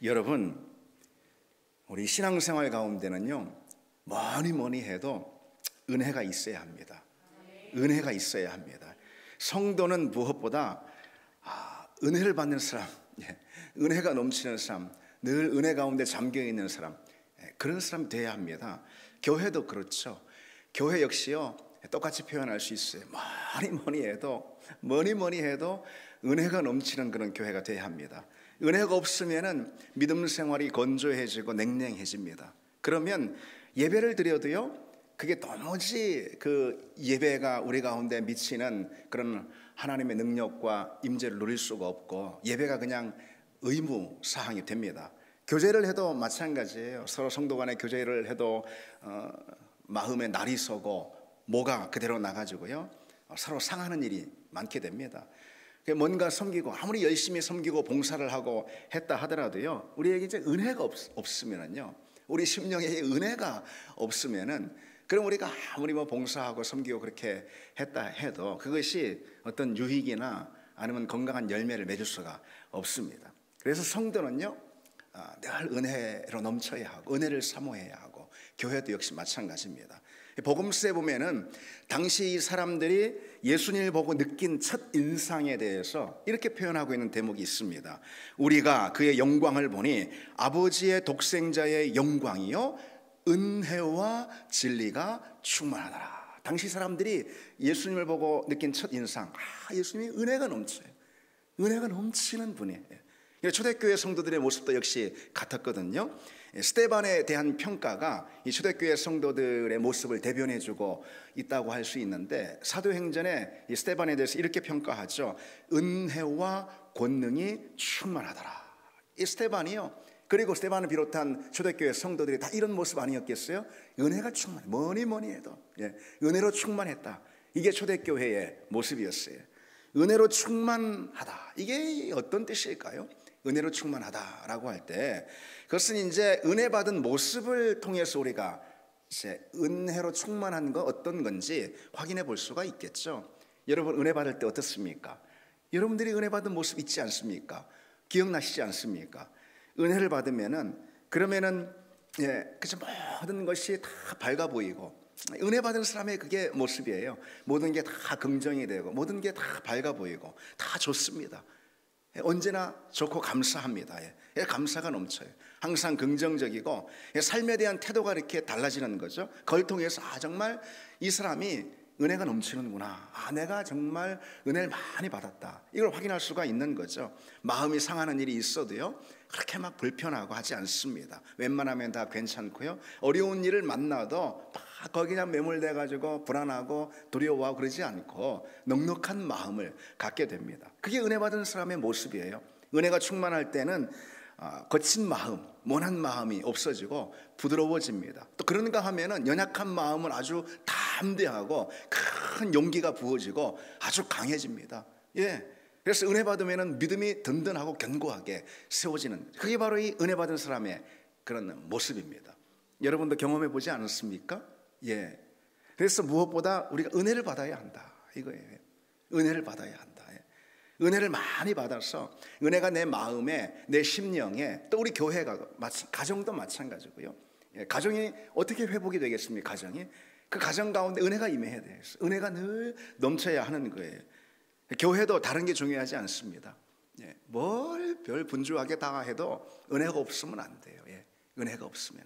여러분, 우리 신앙생활 가운데는요, 뭐니 해도 은혜가 있어야 합니다. 은혜가 있어야 합니다. 성도는 무엇보다 은혜를 받는 사람, 은혜가 넘치는 사람, 늘 은혜 가운데 잠겨 있는 사람, 그런 사람이 돼야 합니다. 교회도 그렇죠. 교회 역시요, 똑같이 표현할 수 있어요. 뭐니 해도 은혜가 넘치는 그런 교회가 돼야 합니다. 은혜가 없으면은 믿음 생활이 건조해지고 냉랭해집니다. 그러면 예배를 드려도요, 그게 도무지 그 예배가 우리 가운데 미치는 그런 하나님의 능력과 임재를 누릴 수가 없고, 예배가 그냥 의무 사항이 됩니다. 교제를 해도 마찬가지예요. 서로 성도 간에 교제를 해도 마음에 날이 서고 뭐가 그대로 나가지고요, 서로 상하는 일이 많게 됩니다. 뭔가 섬기고 아무리 열심히 섬기고 봉사를 하고 했다 하더라도요, 우리에게 이제 은혜가 없으면은요, 우리 심령에 은혜가 없으면은, 그럼 우리가 아무리 뭐 봉사하고 섬기고 그렇게 했다 해도 그것이 어떤 유익이나 아니면 건강한 열매를 맺을 수가 없습니다. 그래서 성도는요, 늘 은혜로 넘쳐야 하고 은혜를 사모해야 하고, 교회도 역시 마찬가지입니다. 복음서에 보면은 당시 이 사람들이 예수님을 보고 느낀 첫 인상에 대해서 이렇게 표현하고 있는 대목이 있습니다. 우리가 그의 영광을 보니 아버지의 독생자의 영광이요 은혜와 진리가 충만하더라. 당시 사람들이 예수님을 보고 느낀 첫 인상, 예수님이 은혜가 넘쳐요. 은혜가 넘치는 분이에요. 초대교회 성도들의 모습도 역시 같았거든요. 스데반에 대한 평가가 이 초대교회 성도들의 모습을 대변해주고 있다고 할 수 있는데, 사도행전에 이 스데반에 대해서 이렇게 평가하죠. 은혜와 권능이 충만하더라. 이 스데반이요, 그리고 스데반을 비롯한 초대교회 성도들이 다 이런 모습 아니었겠어요? 은혜가 충만해. 뭐니 해도 은혜로 충만했다. 이게 초대교회의 모습이었어요. 은혜로 충만하다, 이게 어떤 뜻일까요? 은혜로 충만하다라고 할 때, 그것은 이제 은혜 받은 모습을 통해서 우리가 이제 은혜로 충만한 거 어떤 건지 확인해 볼 수가 있겠죠. 여러분, 은혜 받을 때 어떻습니까? 여러분들이 은혜 받은 모습 있지 않습니까? 기억나시지 않습니까? 은혜를 받으면은, 그러면은 그저 모든 것이 다 밝아 보이고, 은혜 받은 사람의 그게 모습이에요. 모든 게 다 긍정이 되고 모든 게 다 밝아 보이고 다 좋습니다. 언제나 좋고 감사합니다. 감사가 넘쳐요. 항상 긍정적이고 삶에 대한 태도가 이렇게 달라지는 거죠. 그걸 통해서 정말 이 사람이 은혜가 넘치는구나, 내가 정말 은혜를 많이 받았다, 이걸 확인할 수가 있는 거죠. 마음이 상하는 일이 있어도요, 그렇게 막 불편하고 하지 않습니다. 웬만하면 다 괜찮고요, 어려운 일을 만나도 다 거기에 매몰돼 가지고 불안하고 두려워하고 그러지 않고 넉넉한 마음을 갖게 됩니다. 그게 은혜 받은 사람의 모습이에요. 은혜가 충만할 때는 거친 마음, 모난 마음이 없어지고 부드러워집니다. 또 그런가 하면은 연약한 마음은 아주 담대하고 큰 용기가 부어지고 아주 강해집니다. 그래서 은혜 받으면은 믿음이 든든하고 견고하게 세워지는, 그게 바로 이 은혜 받은 사람의 그런 모습입니다. 여러분도 경험해 보지 않았습니까? 그래서 무엇보다 우리가 은혜를 받아야 한다, 이거예요. 은혜를 받아야 한다. 은혜를 많이 받아서 은혜가 내 마음에, 내 심령에, 또 우리 교회가, 가정도 마찬가지고요. 가정이 어떻게 회복이 되겠습니까? 가정이, 그 가정 가운데 은혜가 임해야 돼요. 은혜가 늘 넘쳐야 하는 거예요. 교회도 다른 게 중요하지 않습니다. 뭘 별 분주하게 다 해도 은혜가 없으면 안 돼요. 은혜가 없으면,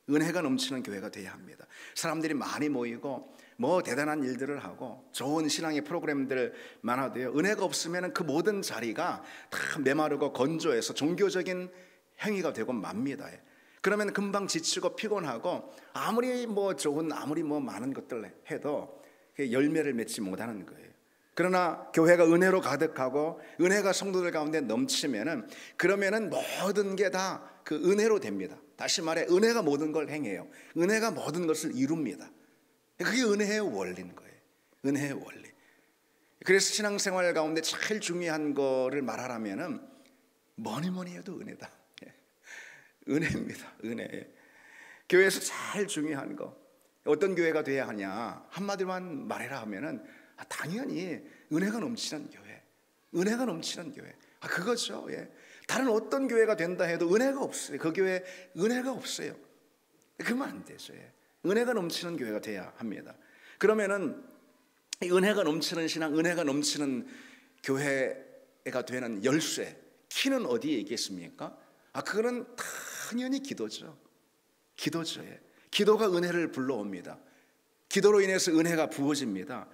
은혜가 넘치는 교회가 돼야 합니다. 사람들이 많이 모이고 뭐 대단한 일들을 하고 좋은 신앙의 프로그램들 많아도요, 은혜가 없으면 그 모든 자리가 다 메마르고 건조해서 종교적인 행위가 되고 맙니다. 그러면 금방 지치고 피곤하고 아무리 뭐 좋은, 아무리 뭐 많은 것들 해도 열매를 맺지 못하는 거예요. 그러나 교회가 은혜로 가득하고 은혜가 성도들 가운데 넘치면은, 그러면은 모든 게 다 그 은혜로 됩니다. 다시 말해, 은혜가 모든 걸 행해요. 은혜가 모든 것을 이룹니다. 그게 은혜의 원리인 거예요. 은혜의 원리. 그래서 신앙생활 가운데 제일 중요한 거를 말하라면은 뭐니 해도 은혜다. 은혜입니다. 은혜. 교회에서 제일 중요한 거, 어떤 교회가 돼야 하냐, 한마디만 말해라 하면은 당연히 은혜가 넘치는 교회, 은혜가 넘치는 교회, 그거죠. 다른 어떤 교회가 된다 해도 은혜가 없어요. 그 교회 은혜가 없어요. 그러면 안 되죠. 은혜가 넘치는 교회가 돼야 합니다. 그러면은 은혜가 넘치는 신앙, 은혜가 넘치는 교회가 되는 열쇠, 키는 어디에 있겠습니까? 그거는 당연히 기도죠. 기도죠. 기도가 은혜를 불러옵니다. 기도로 인해서 은혜가 부어집니다.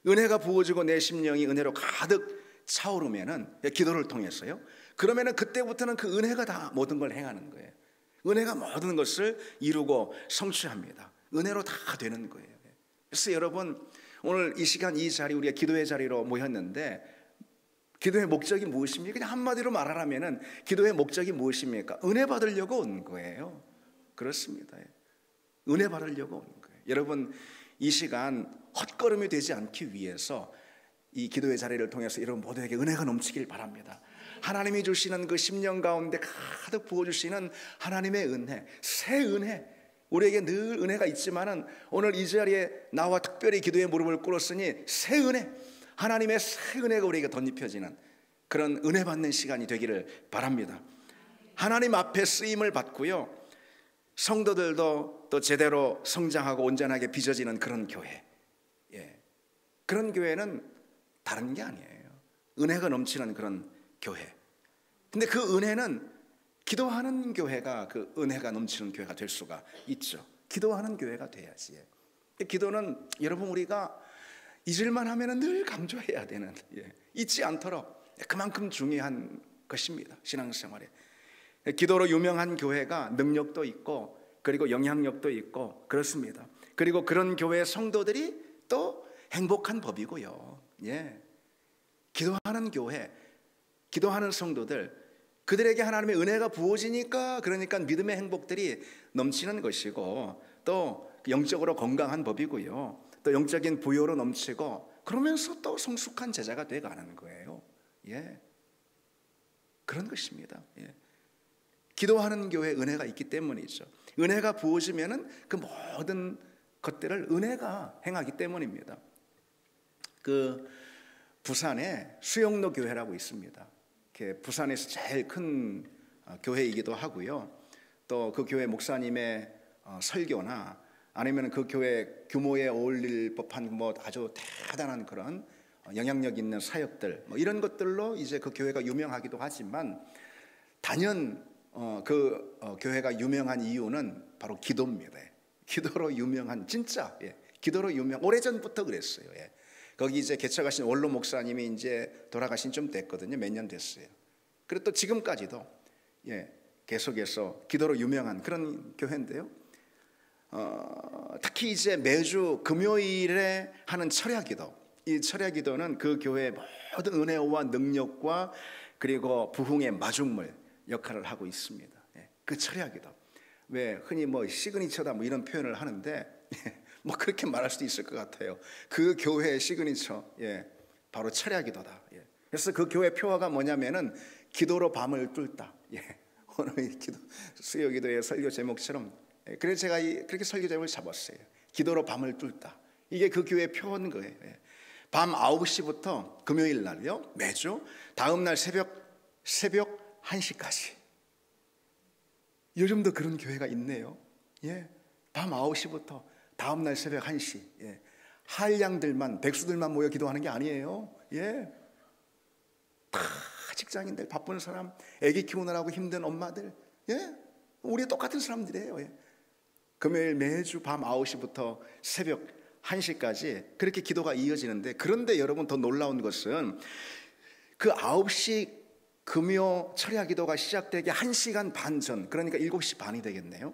은혜가 부어지고 내 심령이 은혜로 가득 차오르면은, 기도를 통해서요. 그러면은 그때부터는 그 은혜가 다 모든 걸 행하는 거예요. 은혜가 모든 것을 이루고 성취합니다. 은혜로 다 되는 거예요. 그래서 여러분, 오늘 이 시간 이 자리, 우리가 기도의 자리로 모였는데, 기도의 목적이 무엇입니까? 그냥 한마디로 말하라면은 기도의 목적이 무엇입니까? 은혜 받으려고 온 거예요. 그렇습니다. 은혜 받으려고 온 거예요. 여러분, 이 시간 헛걸음이 되지 않기 위해서 이 기도의 자리를 통해서 여러분 모두에게 은혜가 넘치길 바랍니다. 하나님이 주시는 그 심령 가운데 가득 부어주시는 하나님의 은혜, 새 은혜, 우리에게 늘 은혜가 있지만은 오늘 이 자리에 나와 특별히 기도의 무릎을 꿇었으니 새 은혜, 하나님의 새 은혜가 우리에게 덧입혀지는 그런 은혜 받는 시간이 되기를 바랍니다. 하나님 앞에 쓰임을 받고요, 성도들도 또 제대로 성장하고 온전하게 빚어지는 그런 교회, 그런 교회는 다른 게 아니에요. 은혜가 넘치는 그런 교회. 근데 그 은혜는 기도하는 교회가 그 은혜가 넘치는 교회가 될 수가 있죠. 기도하는 교회가 돼야지. 기도는 여러분 우리가 잊을만 하면 늘 강조해야 되는, 잊지 않도록 그만큼 중요한 것입니다. 신앙생활에. 기도로 유명한 교회가 능력도 있고 그리고 영향력도 있고 그렇습니다. 그리고 그런 교회의 성도들이 또 행복한 법이고요. 기도하는 교회, 기도하는 성도들, 그들에게 하나님의 은혜가 부어지니까 그러니까 믿음의 행복들이 넘치는 것이고 또 영적으로 건강한 법이고요. 또 영적인 부요로 넘치고 그러면서 또 성숙한 제자가 돼가는 거예요. 그런 것입니다. 기도하는 교회에 은혜가 있기 때문이죠. 은혜가 부어지면은 그 모든 것들을 은혜가 행하기 때문입니다. 그 부산에 수영로 교회라고 있습니다. 부산에서 제일 큰 교회이기도 하고요. 또 그 교회 목사님의 설교나 아니면 그 교회 규모에 어울릴 법한 아주 대단한 그런 영향력 있는 사역들 이런 것들로 이제 그 교회가 유명하기도 하지만 단연 그 교회가 유명한 이유는 바로 기도입니다. 기도로 유명한, 진짜 기도로 유명, 오래전부터 그랬어요. 거기 이제 개척하신 원로 목사님이 이제 돌아가신 좀 됐거든요. 몇 년 됐어요. 그리고 또 지금까지도 계속해서 기도로 유명한 그런 교회인데요. 특히 이제 매주 금요일에 하는 철야기도, 이 철야기도는 그 교회의 모든 은혜와 능력과 그리고 부흥의 마중물 역할을 하고 있습니다. 그 철야기도, 왜 흔히 시그니처다 이런 표현을 하는데 그렇게 말할 수도 있을 것 같아요. 그 교회의 시그니처, 바로 철야기도다. 그래서 그 교회 표어가 뭐냐면은 기도로 밤을 뚫다. 오늘 기도 수요기도의 설교 제목처럼, 그래서 제가 그렇게 설교 제목을 잡았어요. 기도로 밤을 뚫다. 이게 그 교회 표어인 거예요. 밤 9시부터 금요일 날요, 매주 다음 날 새벽 1시까지. 요즘도 그런 교회가 있네요. 밤 9시부터 다음 날 새벽 1시. 한량들만, 백수들만 모여 기도하는 게 아니에요. 다 직장인들, 바쁜 사람, 아기 키우느라고 힘든 엄마들, 우리 똑같은 사람들이에요. 금요일 매주 밤 9시부터 새벽 1시까지 그렇게 기도가 이어지는데, 그런데 여러분 더 놀라운 것은 그 9시 금요 철야 기도가 시작되기 1시간 반 전, 그러니까 7시 반이 되겠네요.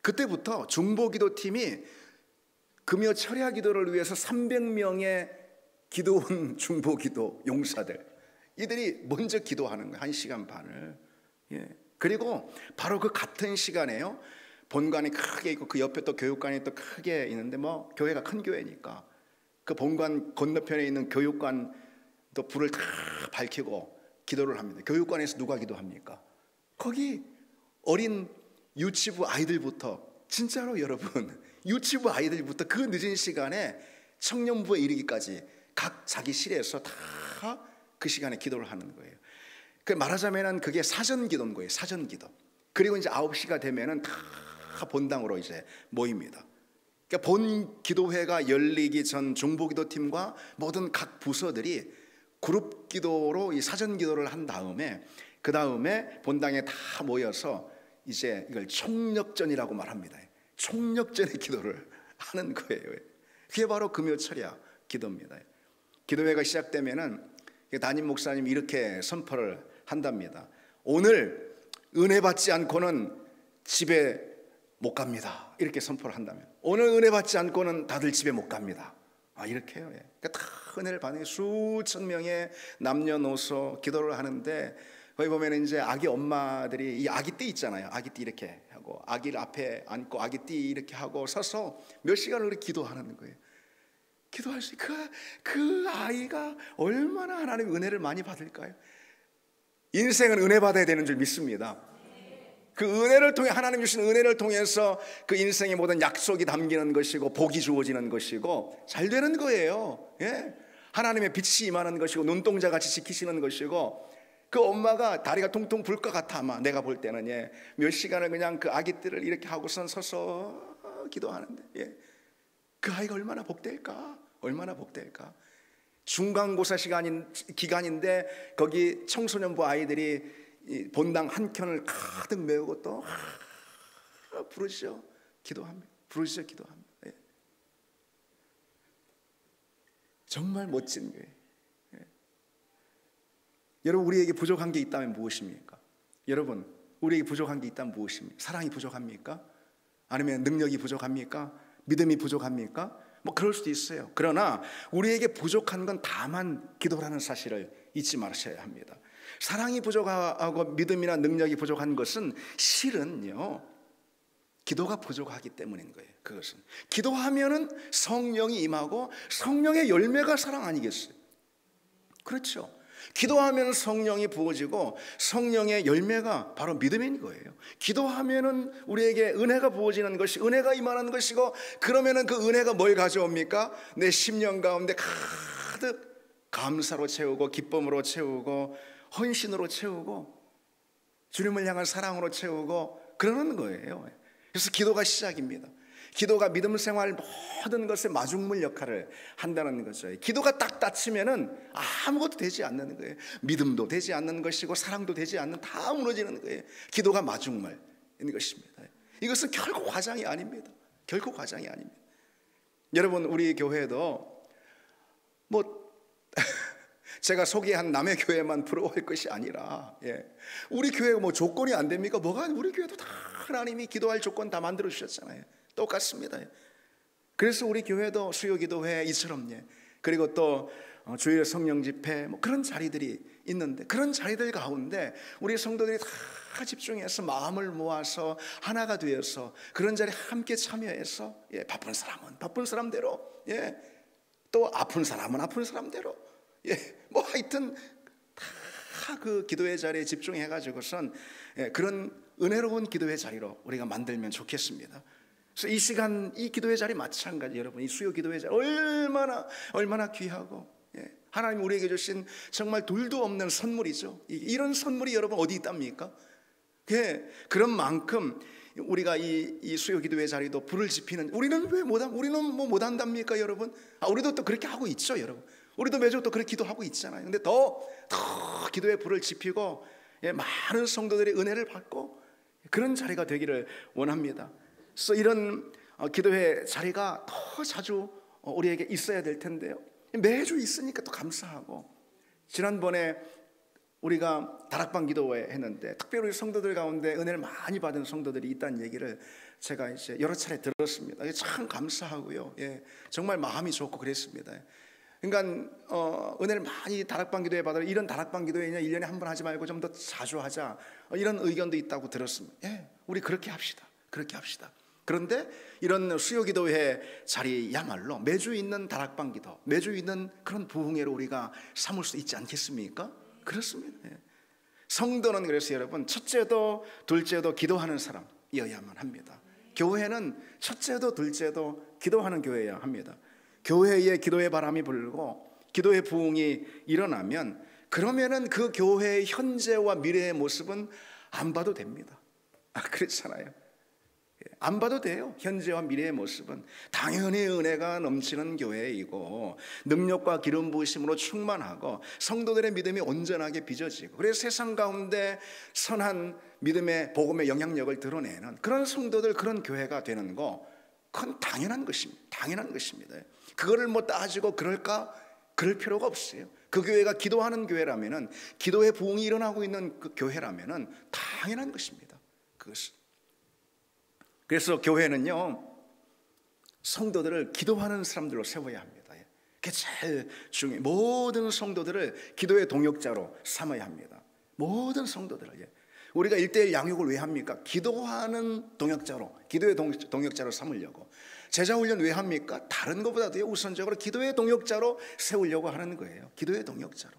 그때부터 중보기도팀이 금요 철야 기도를 위해서 300명의 기도원 중보기도 용사들, 이들이 먼저 기도하는 거예요. 1시간 반을. 그리고 바로 그 같은 시간에요, 본관이 크게 있고 그 옆에 또 교육관이 또 크게 있는데, 교회가 큰 교회니까 그 본관 건너편에 있는 교육관 또 불을 다 밝히고 기도를 합니다. 교육관에서 누가 기도합니까? 거기 어린 유치부 아이들부터, 진짜로 여러분, 유치부 아이들부터 그 늦은 시간에 청년부에 이르기까지 각 자기 실에서 다 그 시간에 기도를 하는 거예요. 그 말하자면은 그게 사전 기도인 거예요. 사전 기도. 그리고 이제 9시가 되면은 다 본당으로 이제 모입니다. 그러니까 본 기도회가 열리기 전 중보기도팀과 모든 각 부서들이 그룹 기도로 이 사전 기도를 한 다음에 그 다음에 본당에 다 모여서 이제 이걸 총력전이라고 말합니다. 총력전의 기도를 하는 거예요. 그게 바로 금요철야 기도입니다. 기도회가 시작되면은 담임 목사님이 이렇게 선포를 한답니다. 오늘 은혜 받지 않고는 집에 못 갑니다. 이렇게 선포를 한다면, 오늘 은혜 받지 않고는 다들 집에 못 갑니다. 이렇게 해요. 그러니까 다 은혜를 받는 수천 명의 남녀노소 기도를 하는데, 거기 보면 이제 아기 엄마들이 이 아기띠 있잖아요. 아기띠 이렇게 하고 아기를 앞에 안고 아기띠 이렇게 하고 서서 몇 시간을 이렇게 기도하는 거예요. 기도할 수 그 아이가 얼마나 하나님의 은혜를 많이 받을까요? 인생은 은혜 받아야 되는 줄 믿습니다. 그 은혜를 통해, 하나님 주신 은혜를 통해서 그 인생의 모든 약속이 담기는 것이고 복이 주어지는 것이고 잘 되는 거예요. 하나님의 빛이 임하는 것이고 눈동자같이 지키시는 것이고, 그 엄마가 다리가 통통 불 것 같아 아마 내가 볼 때는. 몇 시간을 그냥 그 아기들을 이렇게 하고선 서서 기도하는데, 그 아이가 얼마나 복될까? 얼마나 복될까? 중간고사 기간인데 거기 청소년부 아이들이 본당 한 켠을 가득 메우고 또 부르시죠. 기도합니다. 부르시죠. 기도합니다. 정말 멋진 거예요. 여러분, 우리에게 부족한 게 있다면 무엇입니까? 여러분, 우리에게 부족한 게 있다면 무엇입니까? 사랑이 부족합니까? 아니면 능력이 부족합니까? 믿음이 부족합니까? 뭐 그럴 수도 있어요. 그러나 우리에게 부족한 건 다만 기도라는 사실을 잊지 마셔야 합니다. 사랑이 부족하고 믿음이나 능력이 부족한 것은 실은요, 기도가 부족하기 때문인 거예요. 그것은 기도하면은 성령이 임하고 성령의 열매가 사랑 아니겠어요? 그렇죠. 기도하면 성령이 부어지고 성령의 열매가 바로 믿음인 거예요. 기도하면은 우리에게 은혜가 부어지는 것이, 은혜가 임하는 것이고, 그러면은 그 은혜가 뭘 가져옵니까? 내 심령 가운데 가득 감사로 채우고 기쁨으로 채우고 헌신으로 채우고 주님을 향한 사랑으로 채우고 그러는 거예요. 그래서 기도가 시작입니다. 기도가 믿음 생활 모든 것에 마중물 역할을 한다는 거죠. 기도가 딱 닫히면은 아무것도 되지 않는 거예요. 믿음도 되지 않는 것이고 사랑도 되지 않는, 다 무너지는 거예요. 기도가 마중물인 것입니다. 이것은 결코 과장이 아닙니다. 결코 과장이 아닙니다. 여러분, 우리 교회도 뭐 제가 소개한 남의 교회만 부러워할 것이 아니라, 우리 교회가 뭐 조건이 안 됩니까? 뭐가, 우리 교회도 다 하나님이 기도할 조건 다 만들어 주셨잖아요. 똑같습니다. 그래서 우리 교회도 수요기도회 이처럼, 그리고 또 주일 성령 집회 뭐 그런 자리들이 있는데, 그런 자리들 가운데 우리 성도들이 다 집중해서 마음을 모아서 하나가 되어서 그런 자리에 함께 참여해서, 바쁜 사람은 바쁜 사람대로, 또 아픈 사람은 아픈 사람대로, 뭐 하여튼 다 그 기도의 자리에 집중해가지고선 그런 은혜로운 기도의 자리로 우리가 만들면 좋겠습니다. 그래서 이 시간, 이 기도의 자리 마찬가지, 여러분, 이 수요 기도의 자리 얼마나 귀하고, 하나님 우리에게 주신 정말 둘도 없는 선물이죠. 이런 선물이 여러분 어디 있답니까? 그런 만큼 우리가 이 수요 기도의 자리도 불을 지피는, 우리는 뭐 못한답니까, 여러분? 우리도 또 그렇게 하고 있죠, 여러분. 우리도 매주 또 그렇게 기도하고 있잖아요. 근데 더 기도의 불을 지피고, 많은 성도들의 은혜를 받고 그런 자리가 되기를 원합니다. 그래서 이런 기도의 자리가 더 자주 우리에게 있어야 될 텐데요. 매주 있으니까 또 감사하고, 지난번에 우리가 다락방 기도회 했는데 특별히 우리 성도들 가운데 은혜를 많이 받은 성도들이 있다는 얘기를 제가 이제 여러 차례 들었습니다. 참 감사하고요. 정말 마음이 좋고 그랬습니다. 그러니까 은혜를 많이 다락방 기도회 받으러, 이런 다락방 기도회 그냥 1년에 한 번 하지 말고 좀 더 자주 하자, 이런 의견도 있다고 들었습니다. 우리 그렇게 합시다. 그렇게 합시다. 그런데 이런 수요기도회 자리야말로 매주 있는 다락방 기도, 매주 있는 그런 부흥회로 우리가 삼을 수 있지 않겠습니까? 그렇습니다. 성도는 그래서 여러분, 첫째도 둘째도 기도하는 사람이어야만 합니다. 교회는 첫째도 둘째도 기도하는 교회여야 합니다. 교회에 기도의 바람이 불고 기도의 부흥이 일어나면 그러면은 그 교회의 현재와 미래의 모습은 안 봐도 됩니다. 그렇잖아요. 안 봐도 돼요. 현재와 미래의 모습은 당연히 은혜가 넘치는 교회이고 능력과 기름 부으심으로 충만하고 성도들의 믿음이 온전하게 빚어지고, 그래서 세상 가운데 선한 믿음의 복음의 영향력을 드러내는 그런 성도들, 그런 교회가 되는 거, 그건 당연한 것입니다. 당연한 것입니다. 그거를 뭐 따지고 그럴까? 그럴 필요가 없어요. 그 교회가 기도하는 교회라면은, 기도의 부흥이 일어나고 있는 그 교회라면은 당연한 것입니다. 그것은. 그래서 교회는요, 성도들을 기도하는 사람들로 세워야 합니다. 그게 제일 중요해요. 모든 성도들을 기도의 동역자로 삼아야 합니다. 모든 성도들을. 우리가 1:1 양육을 왜 합니까? 기도하는 동역자로, 기도의 동역자로 삼으려고. 제자훈련 왜 합니까? 다른 것보다도 우선적으로 기도의 동역자로 세우려고 하는 거예요. 기도의 동역자로.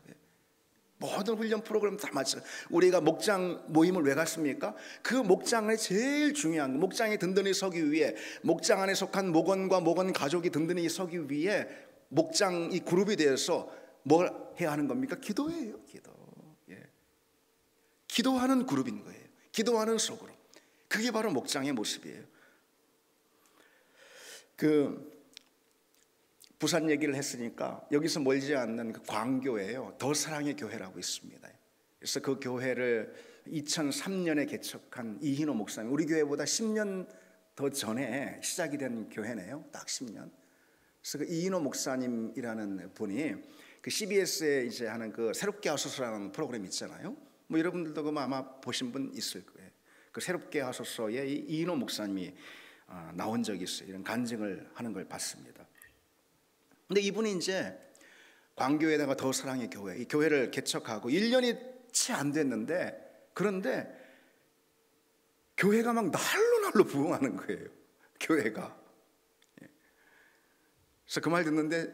모든 훈련 프로그램 다 맞춰. 우리가 목장 모임을 왜 갔습니까? 그 목장의 제일 중요한, 목장이 든든히 서기 위해, 목장 안에 속한 목원과 목원 가족이 든든히 서기 위해 목장 이 그룹이 되어서 뭘 해야 하는 겁니까? 기도예요. 기도. 기도하는 그룹인 거예요. 기도하는 소그룹. 그게 바로 목장의 모습이에요. 부산 얘기를 했으니까 여기서 멀지 않는 그 광교에요, 더 사랑의 교회라고 있습니다. 그래서 그 교회를 2003년에 개척한 이인호 목사님, 우리 교회보다 10년 더 전에 시작이 된 교회네요. 딱 10년. 그래서 그 이인호 목사님이라는 분이 그 CBS에 이제 하는 그 새롭게 하소서라는 프로그램 있잖아요. 뭐 여러분들도 그거 아마 보신 분 있을 거예요. 그 새롭게 하소서에 이인호 목사님이 나온 적이 있어요. 이런 간증을 하는 걸 봤습니다. 근데 이분이 이제 광교에다가 더 사랑의 교회, 이 교회를 개척하고 1년이 채 안 됐는데, 그런데 교회가 막 날로 부흥하는 거예요. 교회가. 그래서 그 말 듣는데,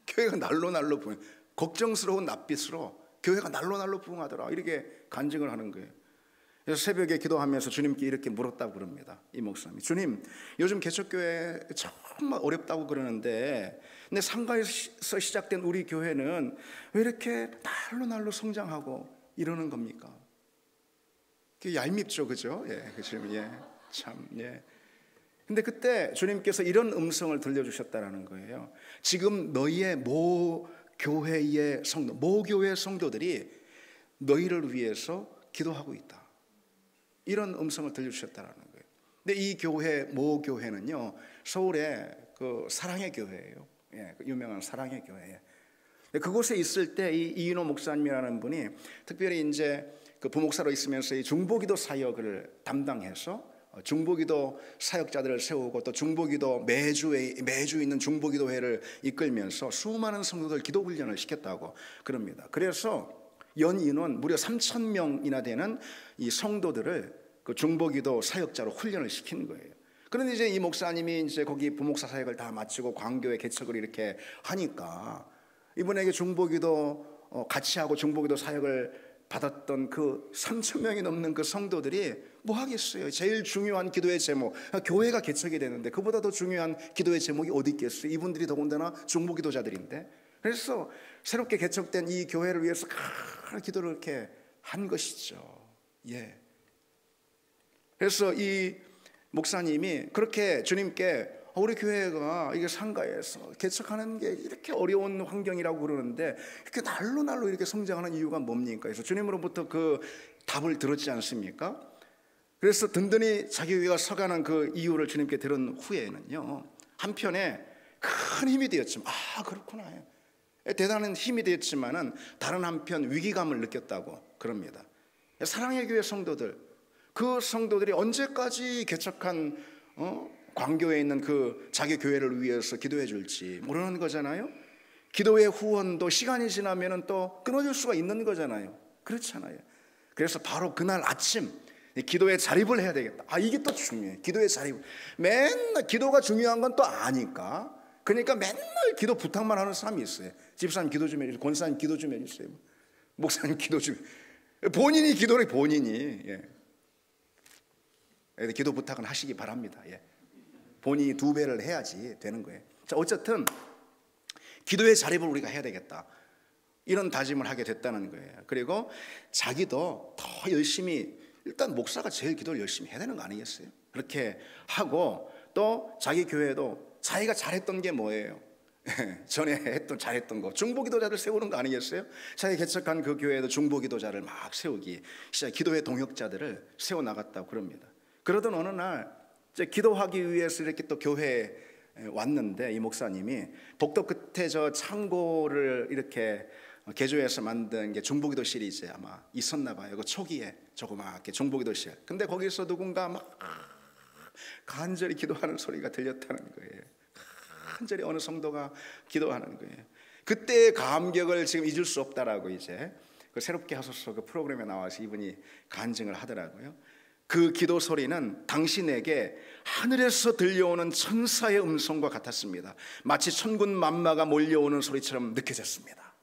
교회가 날로 부흥, 걱정스러운 낯빛으로 교회가 날로 부흥하더라, 이렇게 간증을 하는 거예요. 그래서 새벽에 기도하면서 주님께 이렇게 물었다고 그럽니다. 이 목사님이, 주님, 요즘 개척교회 정말 어렵다고 그러는데, 근데 상가에서 시작된 우리 교회는 왜 이렇게 날로 성장하고 이러는 겁니까? 그게 얄밉죠, 그죠? 참. 근데 그때 주님께서 이런 음성을 들려주셨다라는 거예요. 지금 너희의 모교회의 성도들이 너희를 위해서 기도하고 있다. 이런 음성을 들려주셨다라는 거예요. 근데 이 교회, 모교회는요, 서울의 그 사랑의 교회예요. 그 유명한 사랑의 교회. 그곳에 있을 때 이 이인호 목사님이라는 분이 특별히 이제 그 부목사로 있으면서 이 중보기도 사역을 담당해서 중보기도 사역자들을 세우고, 또 중보기도 매주 있는 중보기도회를 이끌면서 수많은 성도들 기도 훈련을 시켰다고 그럽니다. 그래서 연 인원 무려 3,000명이나 되는 이 성도들을 그 중보기도 사역자로 훈련을 시킨 거예요. 그런데 이제 이 목사님이 이제 거기 부목사 사역을 다 마치고 광교회 개척을 이렇게 하니까, 이분에게 중보기도 같이 하고 중보기도 사역을 받았던 그 3,000명이 넘는 그 성도들이 뭐 하겠어요? 제일 중요한 기도의 제목, 교회가 개척이 되는데 그보다 더 중요한 기도의 제목이 어디 있겠어요? 이분들이 더군다나 중보기도자들인데. 그래서 새롭게 개척된 이 교회를 위해서 큰 기도를 이렇게 한 것이죠. 그래서 이 목사님이 그렇게 주님께, 우리 교회가 이게 상가에서 개척하는 게 이렇게 어려운 환경이라고 그러는데 이렇게 날로 이렇게 성장하는 이유가 뭡니까? 그래서 주님으로부터 그 답을 들었지 않습니까? 그래서 든든히 자기 교회가 서가는 그 이유를 주님께 들은 후에는요, 한편에 큰 힘이 되었지만, 그렇구나, 대단한 힘이 되었지만은 다른 한편 위기감을 느꼈다고 그럽니다. 사랑의 교회 성도들, 그 성도들이 언제까지 개척한 광교에 있는 그 자기 교회를 위해서 기도해 줄지 모르는 거잖아요. 기도의 후원도 시간이 지나면은 또 끊어질 수가 있는 거잖아요. 그렇잖아요. 그래서 바로 그날 아침 기도에 자립을 해야 되겠다. 이게 또 중요해. 기도에 자립. 맨날 기도가 중요한 건 또 아니까. 그러니까 맨날 기도 부탁만 하는 사람이 있어요. 집사님 기도 좀 해주세요. 권사님 기도 좀 해주세요. 목사님 기도 좀. 본인이 기도를 본인이. 기도 부탁은 하시기 바랍니다. 본인이 2배를 해야지 되는 거예요. 자, 어쨌든 기도의 자립을 우리가 해야 되겠다. 이런 다짐을 하게 됐다는 거예요. 그리고 자기도 더 열심히, 일단 목사가 제일 기도를 열심히 해야 되는 거 아니겠어요? 그렇게 하고 또 자기 교회도 자기가 잘했던 게 뭐예요? 전에 잘했던 거, 중보기도자들 세우는 거 아니겠어요? 자기 개척한 그 교회에도 중보기도자를 막 세우기 시작, 기도의 동역자들을 세워나갔다고 그럽니다. 그러던 어느 날 이제 기도하기 위해서 이렇게 또 교회에 왔는데, 이 목사님이 복도 끝에 저 창고를 이렇게 개조해서 만든 게 중보기도실이 이제 아마 있었나 봐요. 그 초기에 조그맣게 중보기도실. 근데 거기서 누군가 막 간절히 기도하는 소리가 들렸다는 거예요. 간절히 어느 성도가 기도하는 거예요. 그때의 감격을 지금 잊을 수 없다라고 이제 그 새롭게 하소서 그 프로그램에 나와서 이분이 간증을 하더라고요. 그 기도 소리는 당신에게 하늘에서 들려오는 천사의 음성과 같았습니다. 마치 천군 만마가 몰려오는 소리처럼 느껴졌습니다.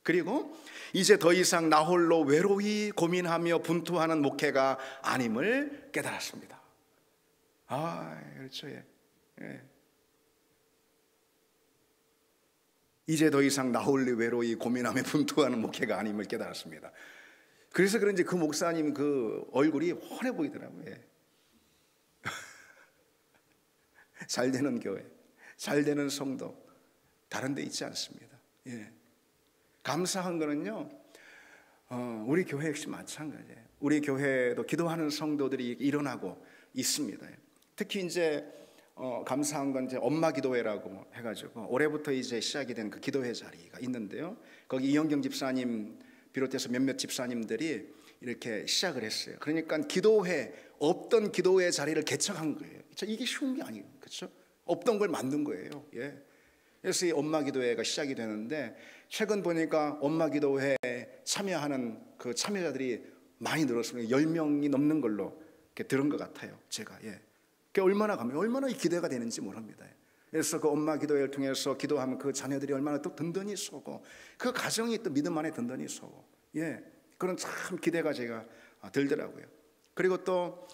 그리고 이제 더 이상 나 홀로 외로이 고민하며 분투하는 목회가 아님을 깨달았습니다. 그렇죠. 이제 더 이상 나 홀로 외로이 고민하며 분투하는 목회가 아님을 깨달았습니다. 그래서 그런지 그 목사님 그 얼굴이 환해 보이더라고요. 잘 되는 교회, 잘 되는 성도 다른 데 있지 않습니다. 감사한 거는요, 우리 교회 역시 마찬가지예요. 우리 교회도 기도하는 성도들이 일어나고 있습니다. 특히 이제 감사한 건 이제 엄마 기도회라고 해가지고 올해부터 이제 시작이 된 그 기도회 자리가 있는데요. 거기 이영경 집사님 비롯해서 몇몇 집사님들이 이렇게 시작을 했어요. 그러니까 기도회, 없던 기도회 자리를 개척한 거예요. 이게 쉬운 게 아니에요, 그렇죠? 없던 걸 만든 거예요. 그래서 이 엄마 기도회가 시작이 되는데, 최근 보니까 엄마 기도회에 참여하는 그 참여자들이 많이 늘었습니다. 10명이 넘는 걸로 이렇게 들은 것 같아요, 제가. 그게 얼마나 기대가 되는지 모릅니다. 그래서 그 엄마 기도회를 통해서 기도하면 그 자녀들이 얼마나 또 든든히 서고, 그 가정이 또 믿음 안에 든든히 서고, 그런 참 기대가 제가 들더라고요. 그리고 또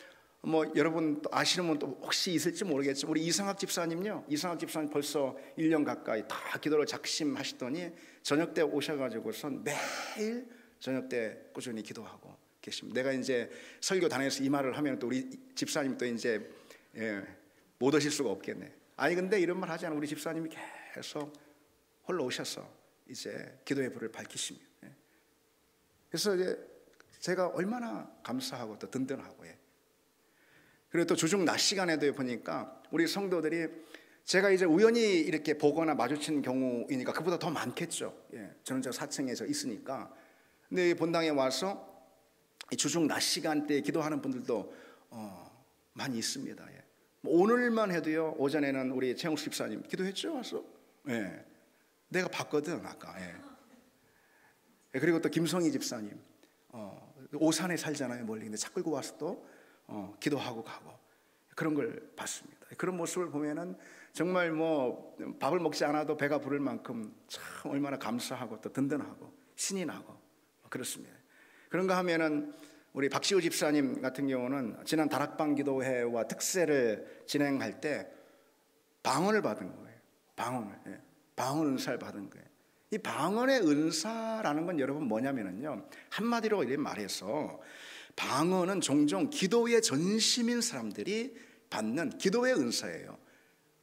여러분 또 아시는 분 또 혹시 있을지 모르겠지만, 우리 이상학 집사님요, 이상학 집사님 벌써 1년 가까이 다 기도를 작심하시더니 저녁 때 오셔가지고선 매일 저녁 때 꾸준히 기도하고 계십니다. 내가 이제 설교 단에서 이 말을 하면 또 우리 집사님 또 이제 못 오실 수가 없겠네. 아니 근데 이런 말 하지 않아. 우리 집사님이 계속 홀로 오셔서 이제 기도의 불을 밝히십니다. 그래서 이제 제가 얼마나 감사하고 또 든든하고. 그리고 또 주중 낮 시간에도 보니까 우리 성도들이, 제가 이제 우연히 이렇게 보거나 마주친 경우이니까 그보다 더 많겠죠. 저는 저 4층에 있으니까. 근데 본당에 와서 주중 낮 시간대에 기도하는 분들도 많이 있습니다. 오늘만 해도요, 오전에는 우리 최영수 집사님 기도했죠, 와서. 내가 봤거든 아까. 그리고 또 김성희 집사님, 오산에 살잖아요, 멀리. 근데 차 끌고 와서 또 기도하고 가고, 그런 걸 봤습니다. 그런 모습을 보면은 정말 밥을 먹지 않아도 배가 부를 만큼 참 얼마나 감사하고 또 든든하고 신이 나고 그렇습니다. 그런가 하면은 우리 박시우 집사님 같은 경우는 지난 다락방 기도회와 특세를 진행할 때 방언을 받은 거예요. 방언 은사를 받은 거예요. 이 방언의 은사라는 건 여러분 뭐냐면요, 한마디로 이렇게 말해서 방언은 종종 기도의 전심인 사람들이 받는 기도의 은사예요.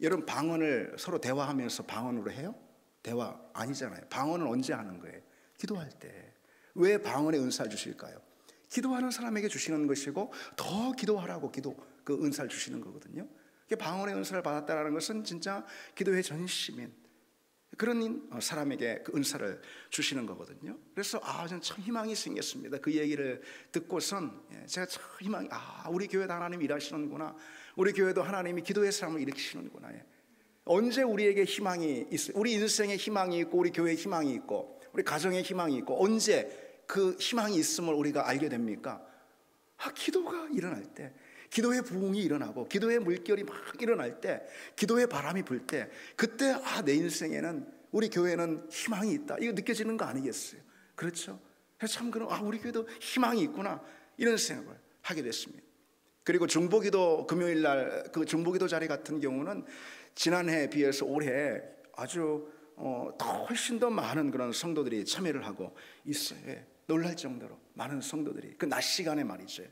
여러분 방언을 서로 대화하면서 방언으로 해요? 대화 아니잖아요. 방언은 언제 하는 거예요? 기도할 때. 왜 방언의 은사를 주실까요? 기도하는 사람에게 주시는 것이고, 더 기도하라고 그 은사를 주시는 거거든요. 방언의 은사를 받았다는 것은 진짜 기도의 전심인 그런 사람에게 그 은사를 주시는 거거든요. 그래서 저는 참 희망이 생겼습니다. 그 얘기를 듣고선 제가 참 희망이, 우리 교회도 하나님이 일하시는구나, 우리 교회도 하나님이 기도의 사람을 일으키시는구나. 언제 우리에게 희망이 있어요? 우리 인생에 희망이 있고, 우리 교회에 희망이 있고, 우리 가정에 희망이 있고, 언제 그 희망이 있음을 우리가 알게 됩니까? 기도가 일어날 때, 기도의 부흥이 일어나고, 기도의 물결이 막 일어날 때, 기도의 바람이 불 때, 그때 내 인생에는, 우리 교회는 희망이 있다, 이거 느껴지는 거 아니겠어요? 그렇죠? 그래서 참 우리 교회도 희망이 있구나, 이런 생각을 하게 됐습니다. 그리고 중보기도 금요일 날 그 중보기도 자리 같은 경우는 지난해에 비해서 올해 아주 더 훨씬 더 많은 그런 성도들이 참여를 하고 있어요. 놀랄 정도로 많은 성도들이 그 낮 시간에 말이죠.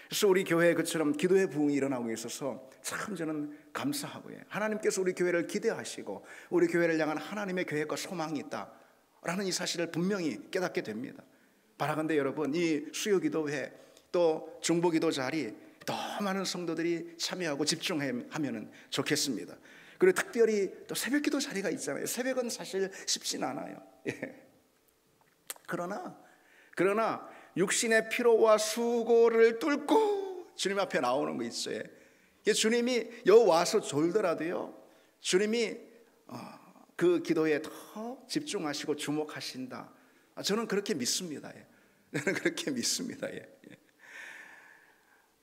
그래서 우리 교회에 그처럼 기도의 부흥이 일어나고 있어서 참 저는 감사하고요. 하나님께서 우리 교회를 기대하시고 우리 교회를 향한 하나님의 계획과 소망이 있다라는 이 사실을 분명히 깨닫게 됩니다. 바라건대 여러분, 이 수요기도회 또 중보기도 자리 더 많은 성도들이 참여하고 집중하면 좋겠습니다. 그리고 특별히 또 새벽기도 자리가 있잖아요. 새벽은 사실 쉽진 않아요. 그러나 육신의 피로와 수고를 뚫고 주님 앞에 나오는 거 있어요. 주님이 여기 와서 졸더라도요, 주님이 그 기도에 더 집중하시고 주목하신다. 저는 그렇게 믿습니다. 저는 그렇게 믿습니다.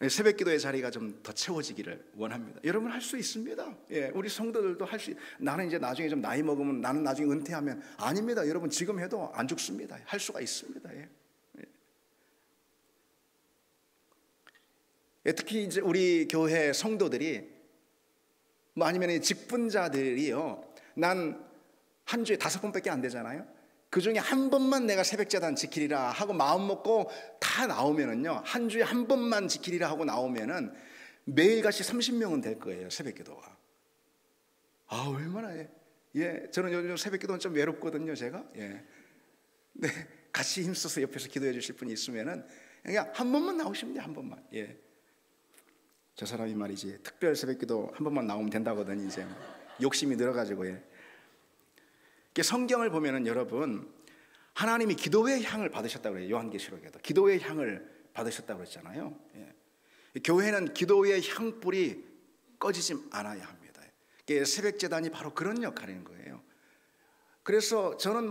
새벽 기도의 자리가 좀 더 채워지기를 원합니다. 여러분 할 수 있습니다. 우리 성도들도 할 수. 나는 이제 나중에 좀 나이 먹으면, 나는 나중에 은퇴하면, 아닙니다. 여러분 지금 해도 안 죽습니다. 할 수가 있습니다. 특히 이제 우리 교회 성도들이 아니면 직분자들이요, 난 한 주에 5번밖에 안 되잖아요. 그 중에 한 번만 내가 새벽제단 지키리라 하고 마음 먹고 다 나오면은요, 한 주에 한 번만 지키리라 하고 나오면은 매일같이 30명은 될 거예요. 새벽기도가. 얼마나. 저는 요즘 새벽기도는 좀 외롭거든요, 제가. 네, 같이 힘써서 옆에서 기도해 주실 분이 있으면은 그냥 한 번만 나오시면 돼요. 한 번만. 저 사람이 말이지 특별 새벽기도 한 번만 나오면 된다거든요. 이제 욕심이 늘어가지고. 성경을 보면은 여러분, 하나님이 기도의 향을 받으셨다고 그래요. 요한계시록에도 기도의 향을 받으셨다고 그랬잖아요. 교회는 기도의 향불이 꺼지지 않아야 합니다. 새벽제단이 바로 그런 역할인 거예요. 그래서 저는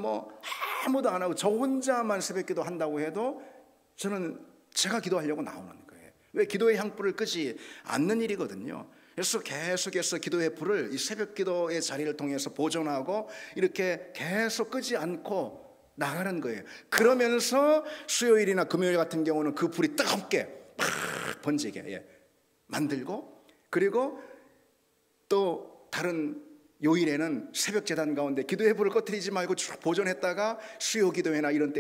아무도 안 하고 저 혼자만 새벽기도 한다고 해도 저는 제가 기도하려고 나오는 거예요. 왜? 기도의 향불을 끄지 않는 일이거든요. 그래서 계속해서 기도의 불을 이 새벽기도의 자리를 통해서 보존하고 이렇게 계속 끄지 않고 나가는 거예요. 그러면서 수요일이나 금요일 같은 경우는 그 불이 뜨겁게 팍 번지게 만들고, 그리고 또 다른 요일에는 새벽 제단 가운데 기도의 불을 꺼뜨리지 말고 쭉 보존했다가 수요 기도회나 이런 때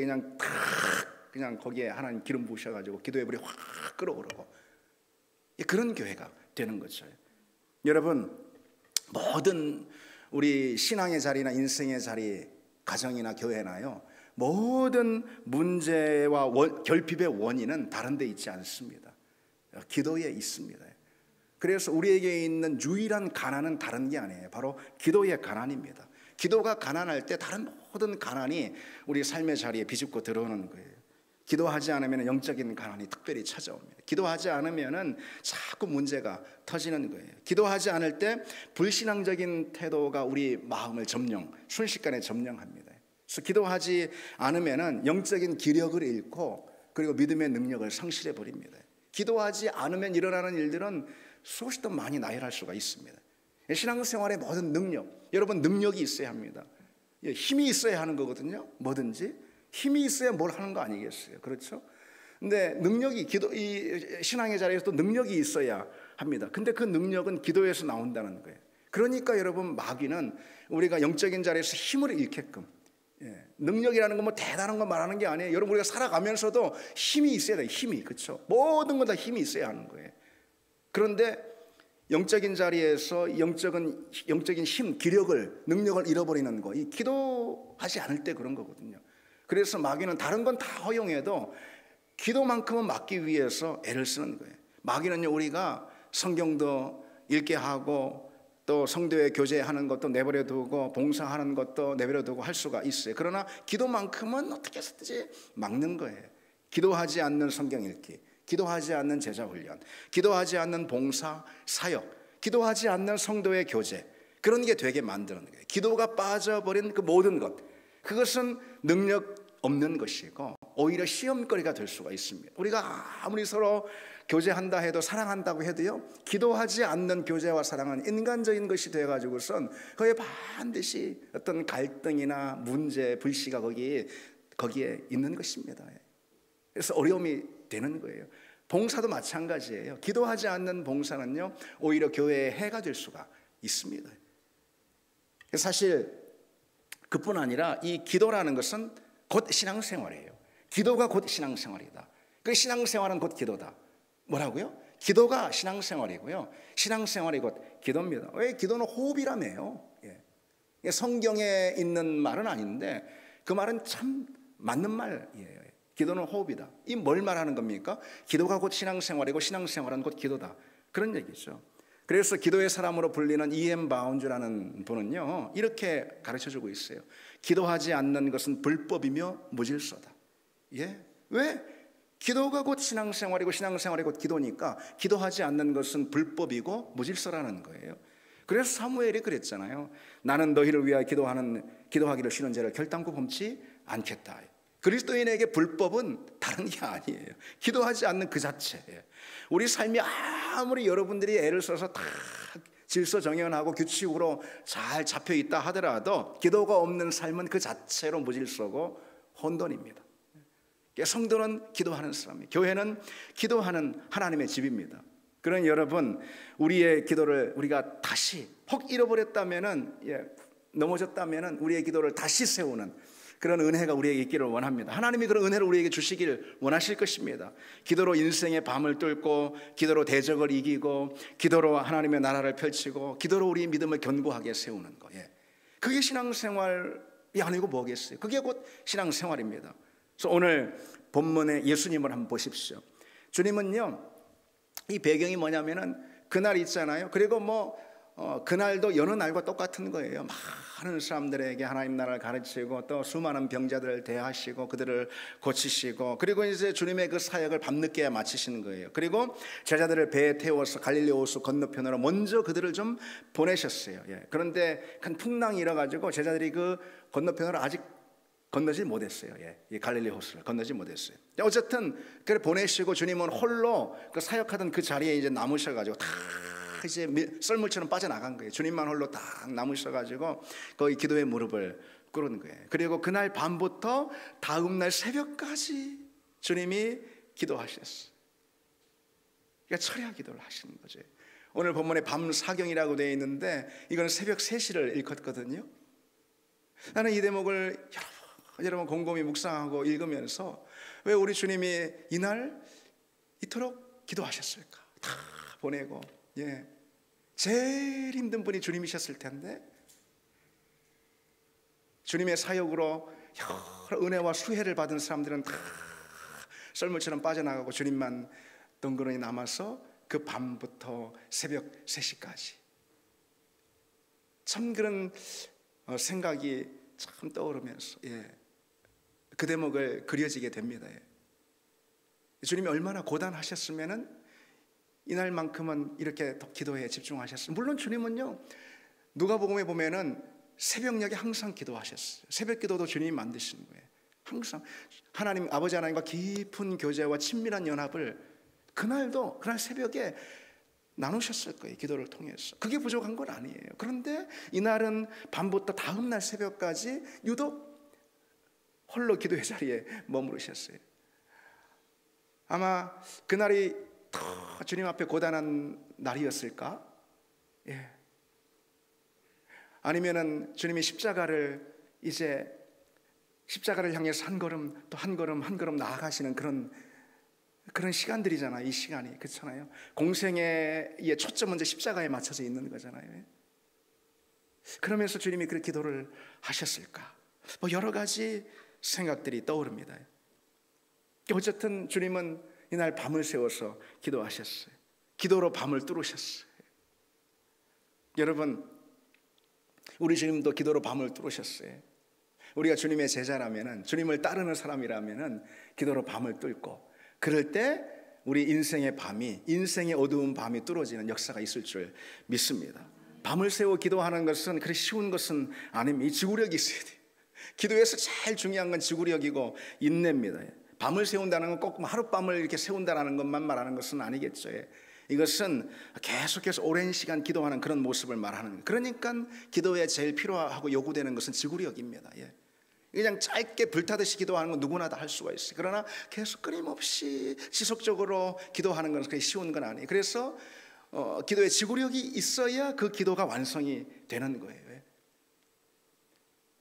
그냥 거기에 하나님 기름 부으셔가지고 기도의 불이 확 끓어오르고, 그런 교회가 되는 거죠. 여러분, 모든 우리 신앙의 자리나 인생의 자리, 가정이나 교회나요, 모든 문제와 결핍의 원인은 다른 데 있지 않습니다. 기도에 있습니다. 그래서 우리에게 있는 유일한 가난은 다른 게 아니에요. 바로 기도의 가난입니다. 기도가 가난할 때 다른 모든 가난이 우리 삶의 자리에 비집고 들어오는 거예요. 기도하지 않으면 영적인 가난이 특별히 찾아옵니다. 기도하지 않으면 자꾸 문제가 터지는 거예요. 기도하지 않을 때 불신앙적인 태도가 우리 마음을 순식간에 점령합니다. 그래서 기도하지 않으면 영적인 기력을 잃고, 그리고 믿음의 능력을 상실해 버립니다. 기도하지 않으면 일어나는 일들은 수없이 더 많이 나열할 수가 있습니다. 신앙생활의 모든 능력, 여러분 능력이 있어야 합니다. 힘이 있어야 하는 거거든요. 뭐든지 힘이 있어야 뭘 하는 거 아니겠어요? 그렇죠? 근데 능력이 이 신앙의 자리에서 또 능력이 있어야 합니다. 근데 그 능력은 기도에서 나온다는 거예요. 그러니까 여러분, 마귀는 우리가 영적인 자리에서 힘을 잃게끔, 능력이라는 건 대단한 거 말하는 게 아니에요. 여러분, 우리가 살아가면서도 힘이 있어야 돼요. 힘이. 그렇죠? 모든 건 다 힘이 있어야 하는 거예요. 그런데 영적인 자리에서 영적인 힘, 기력을, 능력을 잃어버리는 거, 이 기도하지 않을 때 그런 거거든요. 그래서 마귀는 다른 건 다 허용해도 기도만큼은 막기 위해서 애를 쓰는 거예요. 마귀는요, 우리가 성경도 읽게 하고 또 성도의 교제하는 것도 내버려 두고 봉사하는 것도 내버려 두고 할 수가 있어요. 그러나 기도만큼은 어떻게 해서든지 막는 거예요. 기도하지 않는 성경 읽기, 기도하지 않는 제자 훈련, 기도하지 않는 봉사, 사역, 기도하지 않는 성도의 교제, 그런 게 되게 만드는 거예요. 기도가 빠져버린 그 모든 것, 그것은 능력 없는 것이고 오히려 시험거리가 될 수가 있습니다. 우리가 아무리 서로 교제한다 해도, 사랑한다고 해도요, 기도하지 않는 교제와 사랑은 인간적인 것이 되어가지고선 거기에 반드시 어떤 갈등이나 문제, 불씨가 거기에 있는 것입니다. 그래서 어려움이 되는 거예요. 봉사도 마찬가지예요. 기도하지 않는 봉사는요, 오히려 교회에 해가 될 수가 있습니다. 사실 그뿐 아니라 이 기도라는 것은 곧 신앙생활이에요. 기도가 곧 신앙생활이다. 그 신앙생활은 곧 기도다. 뭐라고요? 기도가 신앙생활이고요, 신앙생활이 곧 기도입니다. 왜? 기도는 호흡이라며요. 예. 성경에 있는 말은 아닌데 그 말은 참 맞는 말이에요. 기도는 호흡이다. 이 뭘 말하는 겁니까? 기도가 곧 신앙생활이고 신앙생활은 곧 기도다, 그런 얘기죠. 그래서 기도의 사람으로 불리는 E.M. 바운즈라는 분은요, 이렇게 가르쳐주고 있어요. 기도하지 않는 것은 불법이며 무질서다. 예? 왜? 기도가 곧 신앙생활이고 신앙생활이 곧 기도니까 기도하지 않는 것은 불법이고 무질서라는 거예요. 그래서 사무엘이 그랬잖아요. 나는 너희를 위하여 기도하기를 쉬는 죄를 결단코 범치 않겠다. 그리스도인에게 불법은 다른 게 아니에요. 기도하지 않는 그 자체예요. 우리 삶이 아무리 여러분들이 애를 써서 다 질서정연하고 규칙으로 잘 잡혀있다 하더라도 기도가 없는 삶은 그 자체로 무질서고 혼돈입니다. 성도는 기도하는 사람이에요. 교회는 기도하는 하나님의 집입니다. 그런 여러분, 우리의 기도를 우리가 다시 혹 잃어버렸다면은, 넘어졌다면은 우리의 기도를 다시 세우는 그런 은혜가 우리에게 있기를 원합니다. 하나님이 그런 은혜를 우리에게 주시길 원하실 것입니다. 기도로 인생의 밤을 뚫고, 기도로 대적을 이기고, 기도로 하나님의 나라를 펼치고, 기도로 우리의 믿음을 견고하게 세우는 거. 그게 신앙생활이 아니고 뭐겠어요? 그게 곧 신앙생활입니다. 그래서 오늘 본문의 예수님을 한번 보십시오. 주님은요, 이 배경이 뭐냐면은 그날 있잖아요. 그리고 그날도 여느 날과 똑같은 거예요. 많은 사람들에게 하나님 나라를 가르치고 또 수많은 병자들을 대하시고 그들을 고치시고, 그리고 이제 주님의 그 사역을 밤늦게 마치시는 거예요. 그리고 제자들을 배에 태워서 갈릴리 호수 건너편으로 먼저 그들을 좀 보내셨어요. 그런데 큰 풍랑이 일어가지고 제자들이 그 건너편으로 아직 건너지 못했어요. 이 갈릴리 호수를 건너지 못했어요. 어쨌든 그를 보내시고 주님은 홀로 그 사역하던 그 자리에 이제 남으셔가지고 다 이제 썰물처럼 빠져나간 거예요. 주님만 홀로 딱 남으셔가지고 거기 기도의 무릎을 꿇은 거예요. 그리고 그날 밤부터 다음 날 새벽까지 주님이 기도하셨어요. 그러니까 철야 기도를 하시는 거죠. 오늘 본문에 밤 사경이라고 되어 있는데 이거는 새벽 3시를 일컫거든요. 나는 이 대목을 여러분 곰곰이 묵상하고 읽으면서 왜 우리 주님이 이날 이토록 기도하셨을까? 다 보내고, 제일 힘든 분이 주님이셨을 텐데 주님의 사역으로 여러 은혜와 수혜를 받은 사람들은 다 썰물처럼 빠져나가고 주님만 덩그러니 남아서 그 밤부터 새벽 3시까지. 참 그런 생각이 참 떠오르면서 그 대목을 그려지게 됩니다. 주님이 얼마나 고단하셨으면은 이날만큼은 이렇게 기도에 집중하셨어요. 물론 주님은요, 누가복음에 보면은 새벽녘에 항상 기도하셨어요. 새벽 기도도 주님이 만드시는 거예요. 항상 하나님 아버지 하나님과 깊은 교제와 친밀한 연합을 그날 새벽에 나누셨을 거예요. 기도를 통해서. 그게 부족한 건 아니에요. 그런데 이날은 밤부터 다음 날 새벽까지 유독 홀로 기도의 자리에 머무르셨어요. 아마 그날이 더 주님 앞에 고단한 날이었을까? 아니면은 주님이 십자가를 향해서 한 걸음 또 한 걸음 나아가시는 그런 시간들이잖아요. 이 시간이 그렇잖아요. 공생의 초점은 이제 십자가에 맞춰져 있는 거잖아요. 그러면서 주님이 그 기도를 하셨을까? 여러 가지 생각들이 떠오릅니다. 어쨌든 주님은 이날 밤을 새워서 기도하셨어요. 기도로 밤을 뚫으셨어요. 여러분, 우리 주님도 기도로 밤을 뚫으셨어요. 우리가 주님의 제자라면은, 주님을 따르는 사람이라면은 기도로 밤을 뚫고, 그럴 때 우리 인생의 어두운 밤이 뚫어지는 역사가 있을 줄 믿습니다. 밤을 새워 기도하는 것은 그렇게 쉬운 것은 아닙니다. 이 지구력이 있어야 돼요. 기도에서 제일 중요한 건 지구력이고 인내입니다. 밤을 세운다는 건 꼭 하룻밤을 이렇게 세운다는 것만 말하는 것은 아니겠죠. 이것은 계속해서 오랜 시간 기도하는 그런 모습을 말하는 거예요. 그러니까 기도에 제일 필요하고 요구되는 것은 지구력입니다. 그냥 짧게 불타듯이 기도하는 건 누구나 다 할 수가 있어요. 그러나 계속 끊임없이 지속적으로 기도하는 것은 그렇게 쉬운 건 아니에요. 그래서 기도에 지구력이 있어야 그 기도가 완성이 되는 거예요.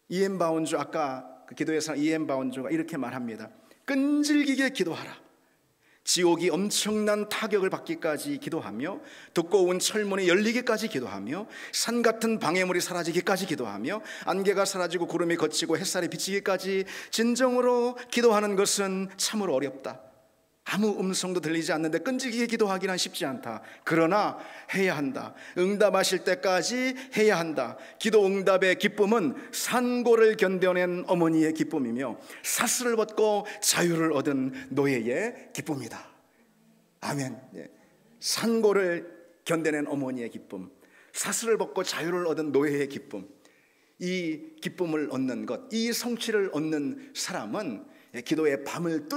이엠 바운주, 아까 그 기도에서 이엠 바운주가 이렇게 말합니다. 끈질기게 기도하라. 지옥이 엄청난 타격을 받기까지 기도하며, 두꺼운 철문이 열리기까지 기도하며, 산 같은 방해물이 사라지기까지 기도하며, 안개가 사라지고 구름이 걷히고 햇살이 비치기까지 진정으로 기도하는 것은 참으로 어렵다. 아무 음성도 들리지 않는데 끈질기게 기도하기는 쉽지 않다. 그러나 해야 한다. 응답하실 때까지 해야 한다. 기도 응답의 기쁨은 산고를 견뎌낸 어머니의 기쁨이며 사슬을 벗고 자유를 얻은 노예의 기쁨이다. 아멘. 산고를 견뎌낸 어머니의 기쁨, 사슬을 벗고 자유를 얻은 노예의 기쁨, 이 기쁨을 얻는 것, 이 성취를 얻는 사람은 기도의 밤을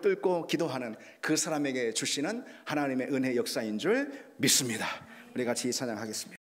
뚫고 기도하는 그 사람에게 주시는 하나님의 은혜 역사인 줄 믿습니다. 우리 같이 찬양하겠습니다.